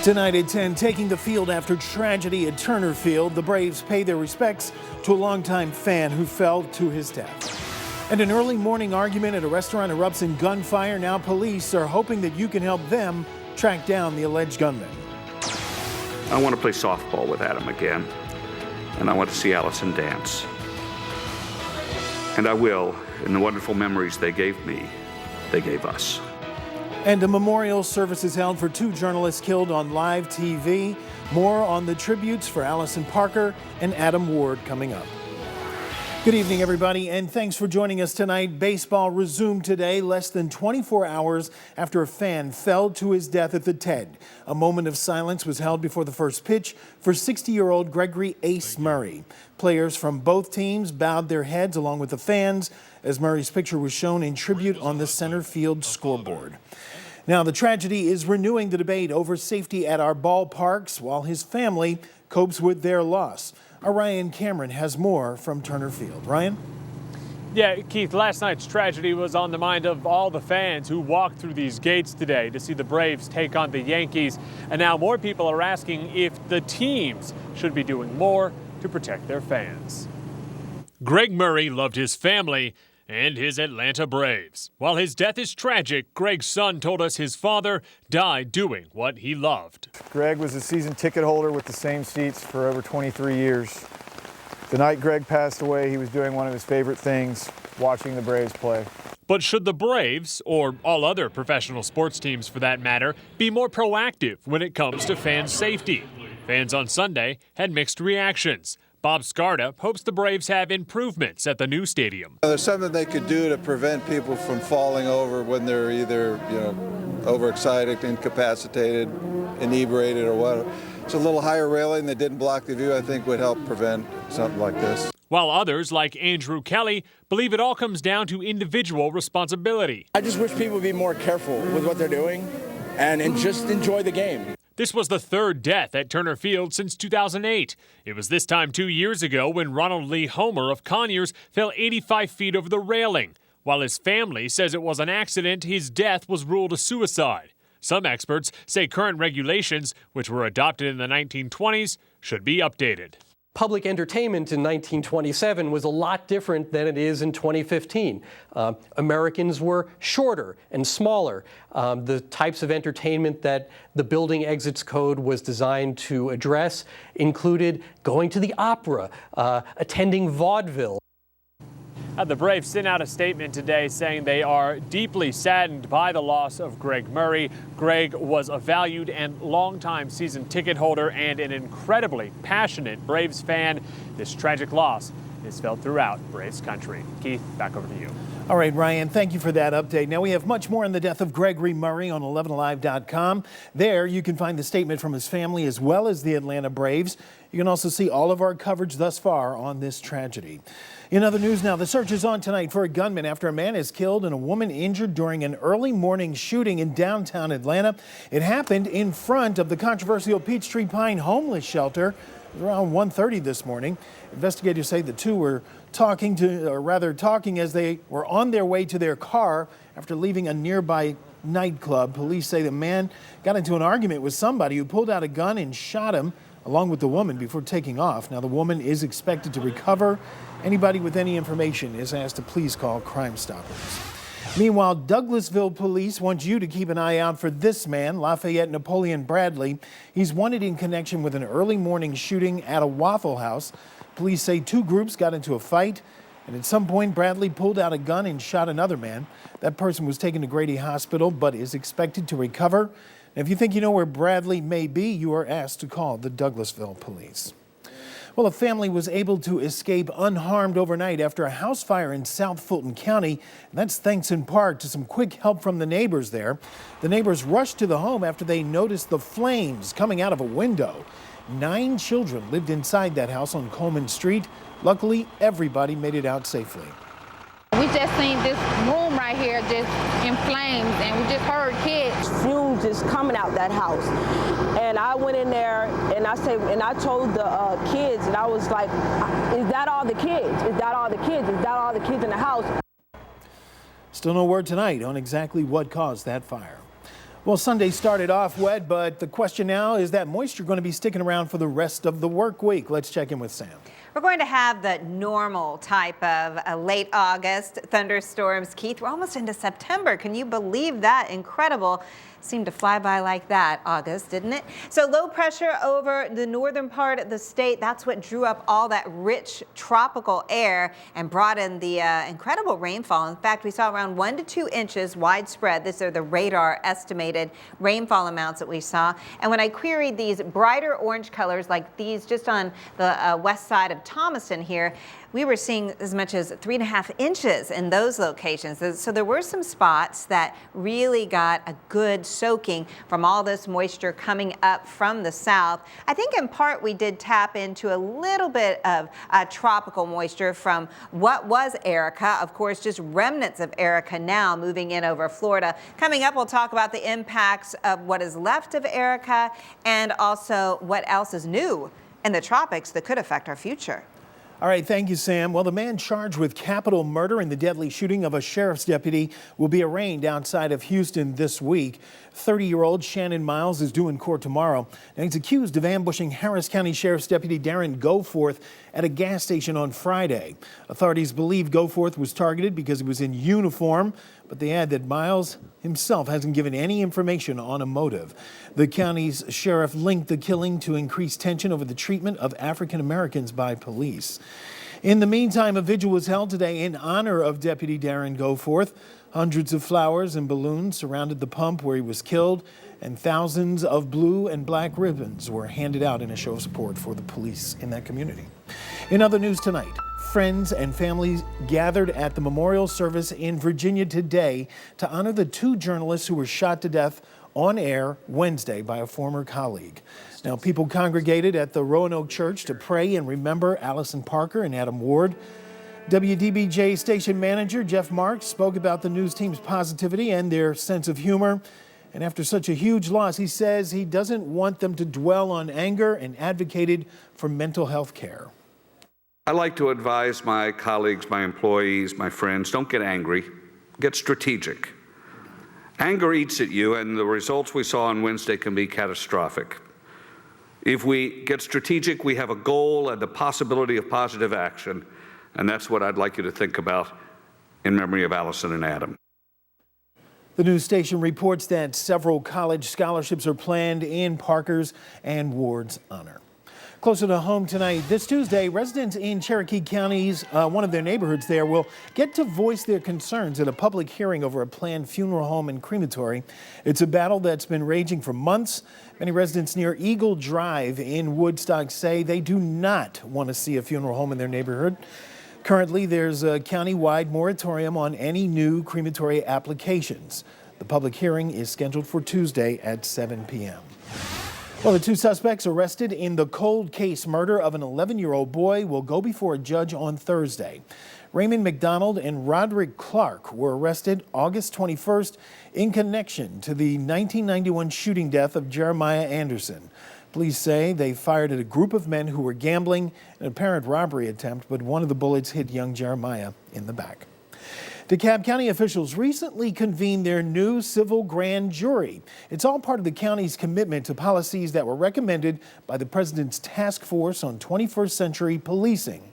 Tonight at 10, taking the field after tragedy at Turner Field, the Braves pay their respects to a longtime fan who fell to his death. And an early morning argument at a restaurant erupts in gunfire. Now police are hoping that you can help them track down the alleged gunman. I want to play softball with Adam again, and I want to see Allison dance. And I will, in the wonderful memories they gave me, they gave us. And a memorial service is held for 2 journalists killed on live TV. More on the tributes for Allison Parker and Adam Ward coming up. Good evening, everybody, and thanks for joining us tonight. Baseball resumed today, less than 24 hours after a fan fell to his death at the TED. A moment of silence was held before the first pitch for 60-year-old Gregory Ace Murray. Players from both teams bowed their heads along with the fans as Murray's picture was shown in tribute on the center field scoreboard. Now, the tragedy is renewing the debate over safety at our ballparks while his family copes with their loss. Our Ryan Cameron has more from Turner Field. Ryan? Yeah, Keith, last night's tragedy was on the mind of all the fans who walked through these gates today to see the Braves take on the Yankees. And now more people are asking if the teams should be doing more to protect their fans. Greg Murray loved his family and his Atlanta Braves. While his death is tragic, Greg's son told us his father died doing what he loved. Greg was a season ticket holder with the same seats for over 23 years. The night Greg passed away, he was doing one of his favorite things, watching the Braves play. But should the Braves, or all other professional sports teams for that matter, be more proactive when it comes to fan safety? Fans on Sunday had mixed reactions. Bob Scarda hopes the Braves have improvements at the new stadium. There's something they could do to prevent people from falling over when they're either, overexcited, incapacitated, inebriated, or whatever. It's a little higher railing that didn't block the view, I think, would help prevent something like this. While others, like Andrew Kelly, believe it all comes down to individual responsibility. I just wish people would be more careful with what they're doing and just enjoy the game. This was the 3rd death at Turner Field since 2008. It was this time 2 years ago when Ronald Lee Homer of Conyers fell 85 feet over the railing. While his family says it was an accident, his death was ruled a suicide. Some experts say current regulations, which were adopted in the 1920s, should be updated. Public entertainment in 1927 was a lot different than it is in 2015. Americans were shorter and smaller. The types of entertainment that the Building Exits Code was designed to address included going to the opera, attending vaudeville. The Braves sent out a statement today saying they are deeply saddened by the loss of Greg Murray. Greg was a valued and longtime season ticket holder and an incredibly passionate Braves fan. This tragic loss is felt throughout Braves country. Keith, back over to you. All right, Ryan, thank you for that update. Now, we have much more on the death of Gregory Murray on 11alive.com. There, you can find the statement from his family as well as the Atlanta Braves. You can also see all of our coverage thus far on this tragedy. In other news now, the search is on tonight for a gunman after a man is killed and a woman injured during an early morning shooting in downtown Atlanta. It happened in front of the controversial Peachtree Pine homeless shelter around 1:30 this morning. Investigators say the two were talking as they were on their way to their car after leaving a nearby nightclub. Police say the man got into an argument with somebody who pulled out a gun and shot him along with the woman before taking off. Now, the woman is expected to recover. Anybody with any information is asked to please call Crime Stoppers. Meanwhile, Douglasville police want you to keep an eye out for this man, Lafayette Napoleon Bradley. He's wanted in connection with an early morning shooting at a Waffle House. Police say 2 groups got into a fight, and at some point Bradley pulled out a gun and shot another man. That person was taken to Grady Hospital but is expected to recover. And if you think you know where Bradley may be, you are asked to call the Douglasville police. Well, a family was able to escape unharmed overnight after a house fire in South Fulton County. And that's thanks in part to some quick help from the neighbors there. The neighbors rushed to the home after they noticed the flames coming out of a window. 9 children lived inside that house on Coleman Street. Luckily, everybody made it out safely. We just seen this room right here just in flames, and we just heard kids. Fumes is coming out that house, and I went in there and I told the kids, and I was like, "Is that all the kids? Is that all the kids? Is that all the kids in the house?" Still no word tonight on exactly what caused that fire. Well, Sunday started off wet, but the question now is that moisture going to be sticking around for the rest of the work week? Let's check in with Sam. We're going to have the normal type of late August thunderstorms. Keith, we're almost into September. Can you believe that? Incredible. Seemed to fly by like that, August, didn't it? So low pressure over the northern part of the state. That's what drew up all that rich tropical air and brought in the incredible rainfall. In fact, we saw around 1 to 2 inches widespread. These are the radar estimated rainfall amounts that we saw. And when I queried these brighter orange colors like these just on the west side of Thomaston here, we were seeing as much as 3.5 inches in those locations. So there were some spots that really got a good soaking from all this moisture coming up from the south. I think in part we did tap into a little bit of tropical moisture from what was Erica. Of course, just remnants of Erica now moving in over Florida. Coming up, we'll talk about the impacts of what is left of Erica and also what else is new in the tropics that could affect our future. All right, thank you, Sam. Well, the man charged with capital murder in the deadly shooting of a sheriff's deputy will be arraigned outside of Houston this week. 30-year-old Shannon Miles is due in court tomorrow. Now, he's accused of ambushing Harris County Sheriff's Deputy Darren Goforth at a gas station on Friday. Authorities believe Goforth was targeted because he was in uniform, but they add that Miles himself hasn't given any information on a motive. The county's sheriff linked the killing to increased tension over the treatment of African Americans by police. In the meantime, a vigil was held today in honor of Deputy Darren Goforth. Hundreds of flowers and balloons surrounded the pump where he was killed, and thousands of blue and black ribbons were handed out in a show of support for the police in that community. In other news tonight, friends and families gathered at the memorial service in Virginia today to honor the 2 journalists who were shot to death on air Wednesday by a former colleague. Now, people congregated at the Roanoke Church to pray and remember Allison Parker and Adam Ward. WDBJ station manager Jeff Marks spoke about the news team's positivity and their sense of humor. And after such a huge loss, he says he doesn't want them to dwell on anger and advocated for mental health care. I like to advise my colleagues, my employees, my friends, don't get angry, get strategic. Anger eats at you, and the results we saw on Wednesday can be catastrophic. If we get strategic, we have a goal and the possibility of positive action, and that's what I'd like you to think about in memory of Allison and Adam. The news station reports that several college scholarships are planned in Parker's and Ward's honor. Closer to home tonight, this Tuesday, residents in Cherokee County's one of their neighborhoods there will get to voice their concerns at a public hearing over a planned funeral home and crematory. It's a battle that's been raging for months. Many residents near Eagle Drive in Woodstock say they do not want to see a funeral home in their neighborhood. Currently, there's a county-wide moratorium on any new crematory applications. The public hearing is scheduled for Tuesday at 7 p.m. Well, the 2 suspects arrested in the cold case murder of an 11-year-old boy will go before a judge on Thursday. Raymond McDonald and Roderick Clark were arrested August 21st in connection to the 1991 shooting death of Jeremiah Anderson. Police say they fired at a group of men who were gambling in an apparent robbery attempt, but one of the bullets hit young Jeremiah in the back. DeKalb County officials recently convened their new civil grand jury. It's all part of the county's commitment to policies that were recommended by the president's task force on 21st century policing.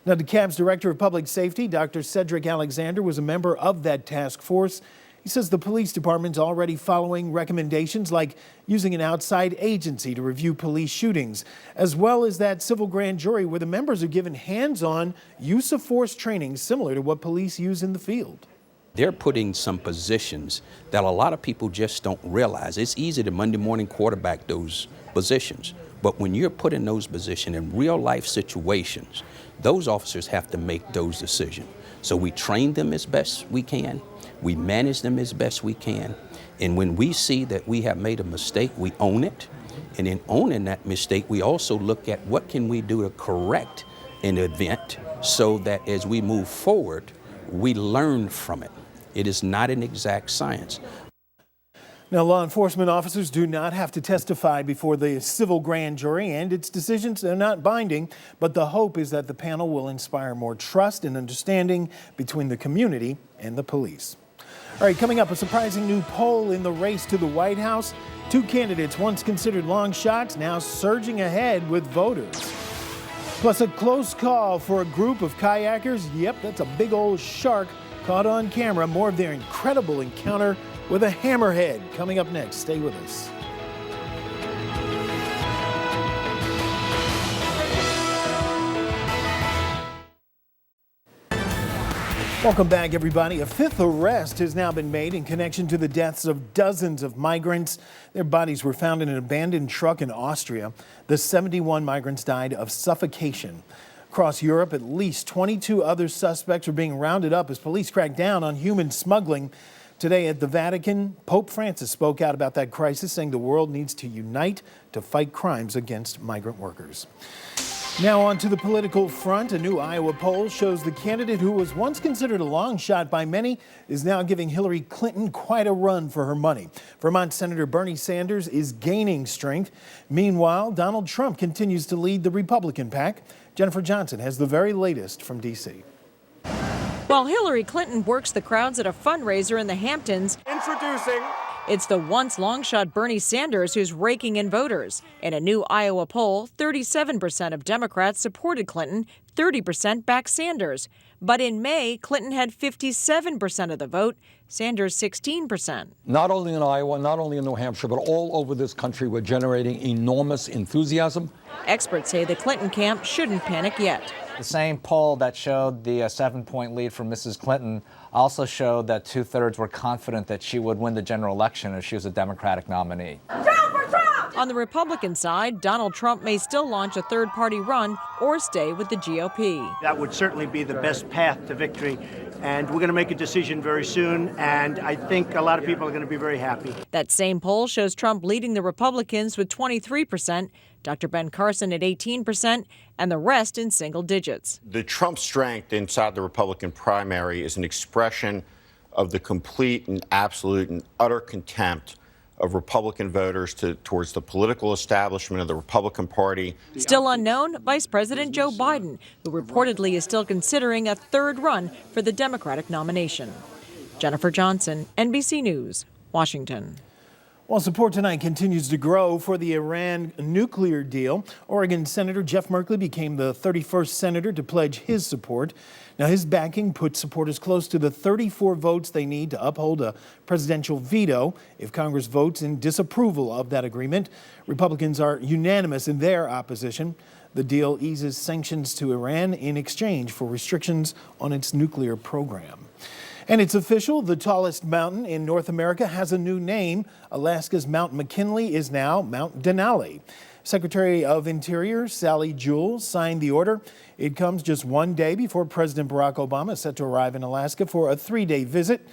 Now, DeKalb's director of public safety, Dr. Cedric Alexander, was a member of that task force. He says the police department's already following recommendations like using an outside agency to review police shootings, as well as that civil grand jury where the members are given hands-on use of force training similar to what police use in the field. They're putting some positions that a lot of people just don't realize. It's easy to Monday morning quarterback those positions, but when you're put in those positions in real life situations, those officers have to make those decisions. So we train them as best we can. We manage them as best we can. And when we see that we have made a mistake, we own it. And in owning that mistake, we also look at what can we do to correct an event so that as we move forward, we learn from it. It is not an exact science. Now, law enforcement officers do not have to testify before the civil grand jury, and its decisions are not binding, but the hope is that the panel will inspire more trust and understanding between the community and the police. All right, coming up, a surprising new poll in the race to the White House. Two candidates once considered long shots now surging ahead with voters. Plus a close call for a group of kayakers. Yep, that's a big old shark caught on camera. More of their incredible encounter with a hammerhead coming up next. Stay with us. Welcome back, everybody. A fifth arrest has now been made in connection to the deaths of dozens of migrants. Their bodies were found in an abandoned truck in Austria. The 71 migrants died of suffocation. Across Europe, at least 22 other suspects are being rounded up as police crack down on human smuggling. Today at the Vatican, Pope Francis spoke out about that crisis, saying the world needs to unite to fight crimes against migrant workers. Now on to the political front. A new Iowa poll shows the candidate who was once considered a long shot by many is now giving Hillary Clinton quite a run for her money. Vermont Senator Bernie Sanders is gaining strength. Meanwhile, Donald Trump continues to lead the Republican pack. Jennifer Johnson has the very latest from D.C. While Hillary Clinton works the crowds at a fundraiser in the Hamptons, introducing, it's the once long shot Bernie Sanders who's raking in voters. In a new Iowa poll, 37% of Democrats supported Clinton, 30% backed Sanders. But in May, Clinton had 57% of the vote, Sanders 16%. not only in Iowa, not only in New Hampshire, but all over this country, we're generating enormous enthusiasm. Experts say the Clinton camp shouldn't panic yet. The same poll that showed the 7-point lead for Mrs. Clinton also showed that 2/3 were confident that she would win the general election if she was a Democratic nominee. On the Republican side, Donald Trump may still launch a third-party run or stay with the GOP. That would certainly be the best path to victory, and we're going to make a decision very soon, and I think a lot of people are going to be very happy. That same poll shows Trump leading the Republicans with 23%, Dr. Ben Carson at 18%, and the rest in single digits. The Trump strength inside the Republican primary is an expression of the complete and absolute and utter contempt of Republican voters towards the political establishment of the Republican Party. Still unknown, Vice President Joe Biden, who reportedly is still considering a third run for the Democratic nomination. Jennifer Johnson, NBC News, Washington. While support tonight continues to grow for the Iran nuclear deal, Oregon Senator Jeff Merkley became the 31st senator to pledge his support. Now, his backing puts supporters close to the 34 votes they need to uphold a presidential veto if Congress votes in disapproval of that agreement. Republicans are unanimous in their opposition. The deal eases sanctions to Iran in exchange for restrictions on its nuclear program. And it's official, the tallest mountain in North America has a new name. Alaska's Mount McKinley is now Mount Denali. Secretary of Interior Sally Jewell signed the order. It comes just one day before President Barack Obama is set to arrive in Alaska for a 3-day visit.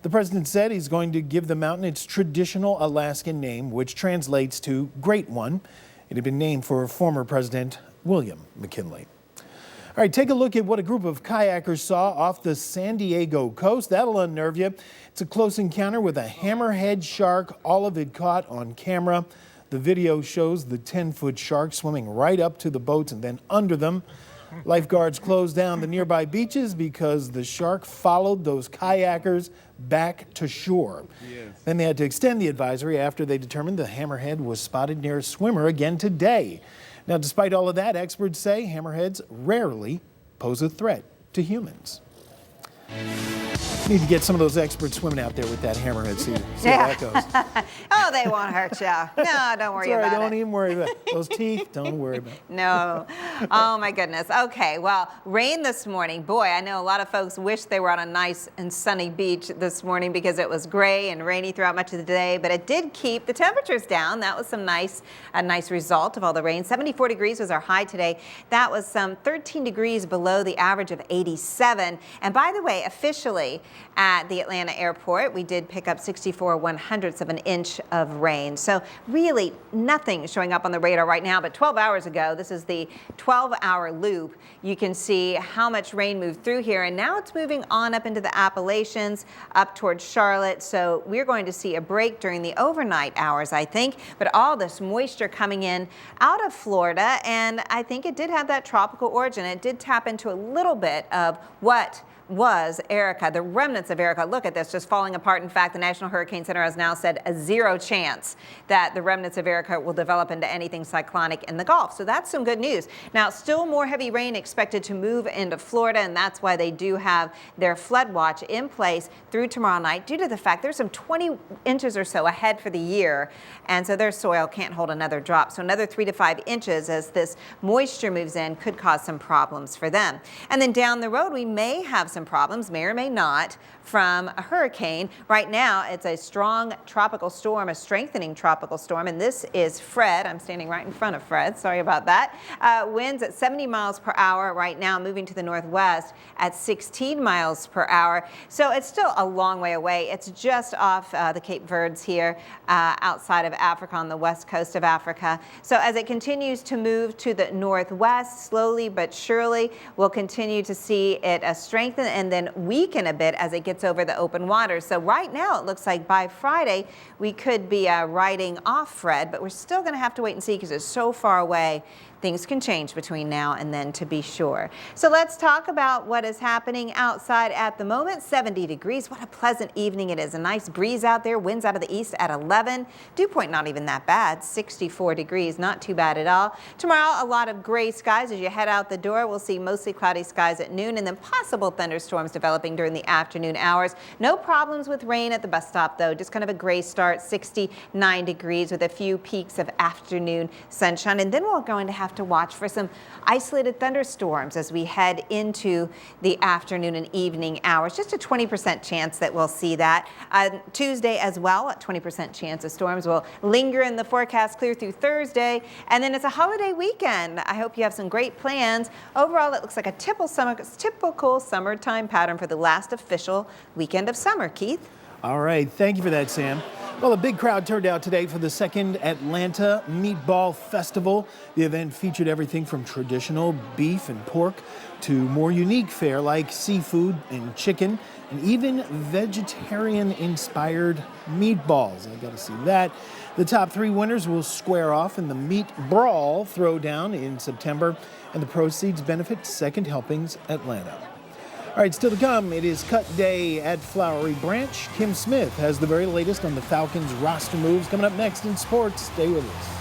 The president said he's going to give the mountain its traditional Alaskan name, which translates to Great One. It had been named for former President William McKinley. All right, take a look at what a group of kayakers saw off the San Diego coast. That'll unnerve you. It's a close encounter with a hammerhead shark, all of it caught on camera. The video shows the 10-foot shark swimming right up to the boats and then under them. Lifeguards closed down the nearby beaches because the shark followed those kayakers back to shore. Yes. Then they had to extend the advisory after they determined the hammerhead was spotted near a swimmer again today. Now, despite all of that, experts say hammerheads rarely pose a threat to humans. Need to get some of those experts swimming out there with that hammerhead, see how that goes. Oh, they won't hurt you. No, don't worry about it. Don't even worry about it. Those teeth, don't worry about it. No. Oh, my goodness. Okay, well, rain this morning. Boy, I know a lot of folks wish they were on a nice and sunny beach this morning because it was gray and rainy throughout much of the day, but it did keep the temperatures down. That was a nice result of all the rain. 74 degrees was our high today. That was some 13 degrees below the average of 87. And by the way, officially, at the Atlanta airport, we did pick up 64/100ths of an inch of rain. So really nothing showing up on the radar right now, but 12 hours ago, this is the 12-hour loop. You can see how much rain moved through here, and now it's moving on up into the Appalachians, up towards Charlotte. So we're going to see a break during the overnight hours, I think, but all this moisture coming in out of Florida, and I think it did have that tropical origin. It did tap into a little bit of what was Erica, the remnants of Erica. Look at this, just falling apart. In fact, the National Hurricane Center has now said a 0 chance that the remnants of Erica will develop into anything cyclonic in the Gulf. So that's some good news. Now, still more heavy rain expected to move into Florida, and that's why they do have their flood watch in place through tomorrow night due to the fact there's some 20 inches or so ahead for the year, and so their soil can't hold another drop. So another 3 to 5 inches as this moisture moves in could cause some problems for them. And then down the road, we may have some problems, may or may not, from a hurricane. Right now, it's a strong tropical storm, a strengthening tropical storm, and this is Fred. I'm standing right in front of Fred. Sorry about that. Winds at 70 miles per hour right now, moving to the northwest at 16 miles per hour. So it's still a long way away. It's just off the Cape Verdes here, outside of Africa, on the west coast of Africa. So as it continues to move to the northwest, slowly but surely, we'll continue to see it strengthen and then weaken a bit as it gets over the open water. So right now, it looks like by Friday, we could be riding off Fred, but we're still going to have to wait and see because it's so far away. Things can change between now and then, to be sure. So let's talk about what is happening outside at the moment. 70 degrees. What a pleasant evening it is. A nice breeze out there. Winds out of the east at 11. Dew point not even that bad. 64 degrees. Not too bad at all. Tomorrow, a lot of gray skies as you head out the door. We'll see mostly cloudy skies at noon and then possible thunderstorms developing during the afternoon hours. No problems with rain at the bus stop, though. Just kind of a gray start. 69 degrees with a few peaks of afternoon sunshine. And then we're going to have to watch for some isolated thunderstorms as we head into the afternoon and evening hours. Just a 20% chance that we'll see that. Tuesday as well, a 20% chance of storms will linger in the forecast clear through Thursday. And then it's a holiday weekend. I hope you have some great plans. Overall, it looks like a typical summertime pattern for the last official weekend of summer. Keith? All right. Thank you for that, Sam. Well, a big crowd turned out today for the second Atlanta Meatball Festival. The event featured everything from traditional beef and pork to more unique fare like seafood and chicken and even vegetarian-inspired meatballs. I got to see that. The top 3 winners will square off in the Meat Brawl Throwdown in September, and the proceeds benefit Second Helpings Atlanta. All right, still to come, it is cut day at Flowery Branch. Kim Smith has the very latest on the Falcons roster moves coming up next in sports. Stay with us.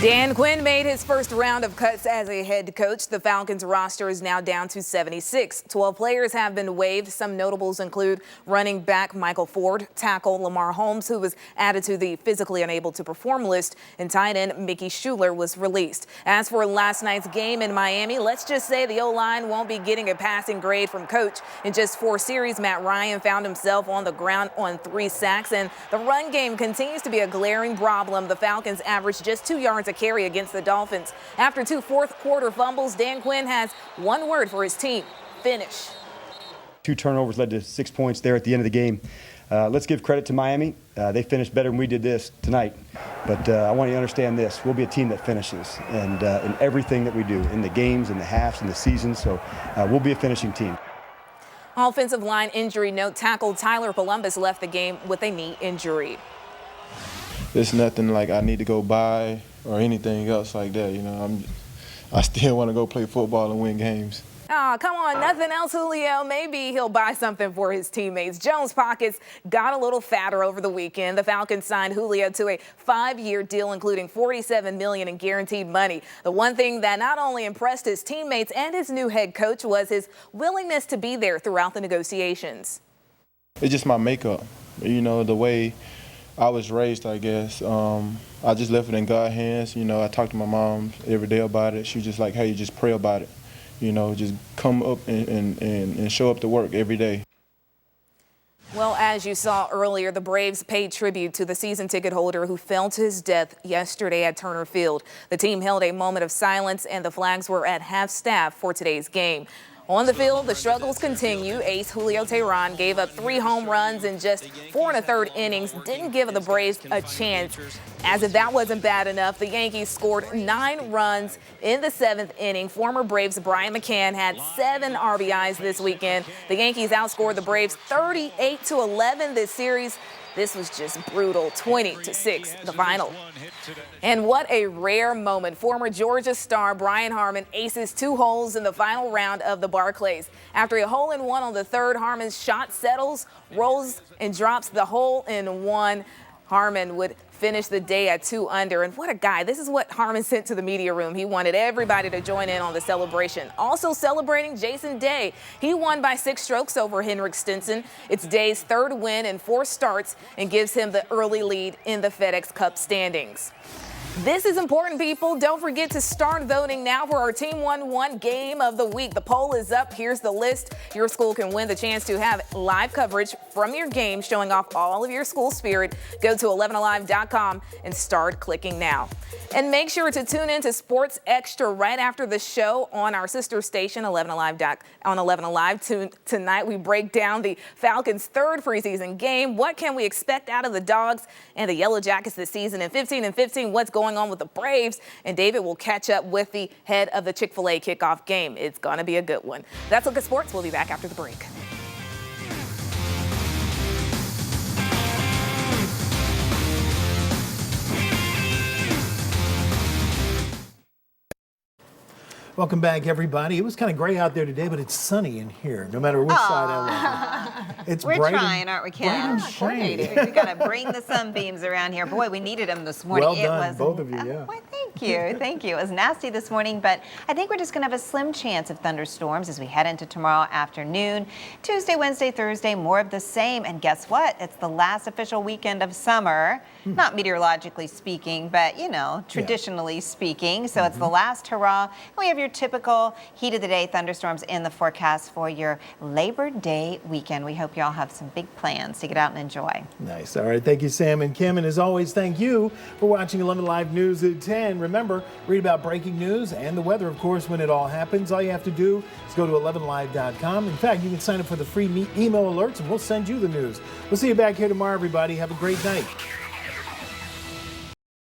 Dan Quinn made his first round of cuts as a head coach. The Falcons roster is now down to 76. 12 players have been waived. Some notables include running back Michael Ford, tackle Lamar Holmes, who was added to the physically unable to perform list, and tight end Mickey Schuler was released. As for last night's game in Miami, let's just say the O-line won't be getting a passing grade from coach. In just 4 series, Matt Ryan found himself on the ground on 3 sacks, and the run game continues to be a glaring problem. The Falcons averaged just 2 yards a carry against the Dolphins. After 2 fourth-quarter fumbles, Dan Quinn has one word for his team: finish. 2 turnovers led to 6 points there at the end of the game. Let's give credit to Miami. They finished better than we did this tonight. But I want you to understand this. We'll be a team that finishes and in everything that we do, in the games, in the halves, in the season. So we'll be a finishing team. Offensive line injury note: tackle Tyler Columbus left the game with a knee injury. It's nothing like I need to go buy or anything else like that. You know, I still want to go play football and win games. Oh, come on, nothing else, Julio. Maybe he'll buy something for his teammates. Jones' pockets got a little fatter over the weekend. The Falcons signed Julio to a 5-year deal, including $47 million in guaranteed money. The one thing that not only impressed his teammates and his new head coach was his willingness to be there throughout the negotiations. It's just my makeup, you know, the way I was raised, I guess. I just left it in God's hands. You know, I talk to my mom every day about it. She's just like, hey, just pray about it. You know, just come up and show up to work every day. Well, as you saw earlier, the Braves paid tribute to the season ticket holder who fell to his death yesterday at Turner Field. The team held a moment of silence, and the flags were at half-staff for today's game. On the field, the struggles continue. Ace Julio Teheran gave up 3 home runs in just 4 1/3 innings, didn't give the Braves a chance. As if that wasn't bad enough, the Yankees scored 9 runs in the 7th inning. Former Braves Brian McCann had 7 RBIs this weekend. The Yankees outscored the Braves 38-11 this series. This was just brutal, 20-6, the final. And what a rare moment. Former Georgia star Brian Harman aces 2 holes in the final round of the Barclays. After a hole-in-one on the third, Harman's shot settles, rolls, and drops the hole-in-one. Harman would finish the day at 2 under. And what a guy. This is what Harman sent to the media room. He wanted everybody to join in on the celebration. Also celebrating Jason Day. He won by 6 strokes over Henrik Stenson. It's Day's 3rd win in 4 starts and gives him the early lead in the FedEx Cup standings. This is important, people. Don't forget to start voting now for our Team 1-1 Game of the Week. The poll is up. Here's the list. Your school can win the chance to have live coverage from your game showing off all of your school spirit. Go to 11alive.com and start clicking now. And make sure to tune in to Sports Extra right after the show on our sister station, 11alive. On 11 Alive. Tonight, we break down the Falcons' 3rd preseason game. What can we expect out of the Dogs and the Yellow Jackets this season? And 15 and 15, what's going on with the Braves? And David will catch up with the head of the Chick-fil-A kickoff game. It's going to be a good one. That's Look at Sports. We'll be back after the break. Welcome back, everybody. It was kind of gray out there today, but it's sunny in here, no matter which side I look. It's We're bright trying, and, aren't we, Kim? bright and shiny. We got to bring the sunbeams around here. Boy, we needed them this morning. Well done, both of you, yeah. Thank you. Thank you. It was nasty this morning, but I think we're just going to have a slim chance of thunderstorms as we head into tomorrow afternoon. Tuesday, Wednesday, Thursday, more of the same. And guess what? It's the last official weekend of summer. Not meteorologically speaking, but, you know, traditionally speaking. So it's the last hurrah. And we have your typical heat of the day thunderstorms in the forecast for your Labor Day weekend. We hope y'all have some big plans to get out and enjoy. Nice. All right. Thank you, Sam and Kim. And as always, thank you for watching 11 Live News at 10. Remember, read about breaking news and the weather, of course, when it all happens. All you have to do is go to 11alive.com. In fact, you can sign up for the free email alerts and we'll send you the news. We'll see you back here tomorrow, everybody. Have a great night.